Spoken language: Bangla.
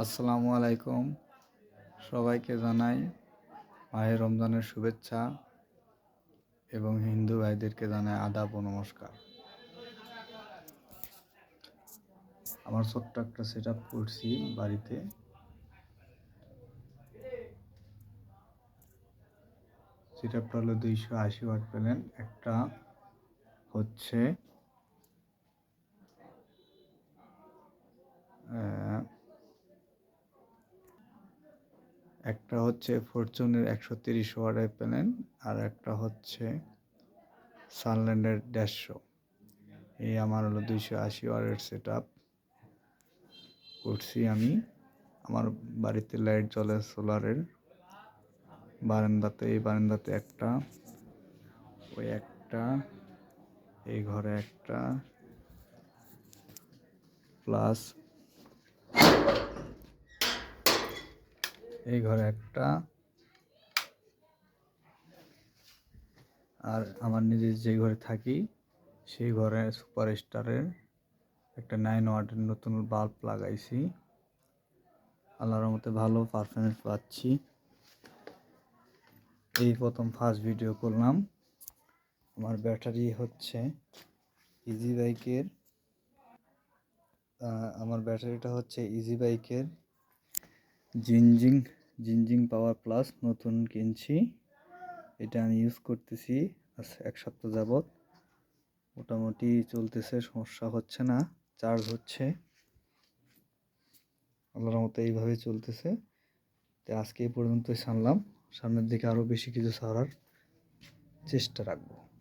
আসসালামু আলাইকুম। সবাইকে জানাই মাহে রমজানের শুভেচ্ছা এবং হিন্দু ভাইদেরকে জানাই আদাব ও নমস্কার। আমার ছোট্ট একটা সেট আপ করছি বাড়িতে। সেট আপটা হলো 280 ওয়াট প্যানেল। হচ্ছে একটা হচ্ছে ফরচুনের 130 ওয়াটের প্যানেল, আর একটা হচ্ছে সানল্যান্ডের 150। এই আমার হলো 280 ওয়াটের সেট আপ করছি আমি। আমার বাড়িতে লাইট জ্বলে সোলারের। এই বারান্দাতে একটা, ওই একটা, এই ঘরে একটা, প্লাস এই ঘরে একটা, আর আমার নিজের যে ঘরে থাকি সেই ঘরে সুপার স্টারের একটা 9 ওয়াটের নতুন বাল্ব লাগাইছি। আল্লাহর রহমতে ভালো পারফরমেন্স পাচ্ছি। এই প্রথম ফার্স্ট ভিডিও করলাম। আমার ব্যাটারি হচ্ছে ইজি বাইকের, আমার ব্যাটারিটা হচ্ছে ইজি বাইকের জিনজিং পাওয়ার প্লাস, নতুন কিনছি। এটা আমি ইউজ করতেছি আজ 1 সপ্তাহ যাবৎ। মোটামুটি চলতেছে, সমস্যা হচ্ছে না, চার্জ হচ্ছে। আল্লাহর মতো এইভাবে চলতেছে। তো আজকে এই পর্যন্তই ছাড়লাম। সামনের দিকে আরও বেশি কিছু ছাড়ার চেষ্টা রাখবো।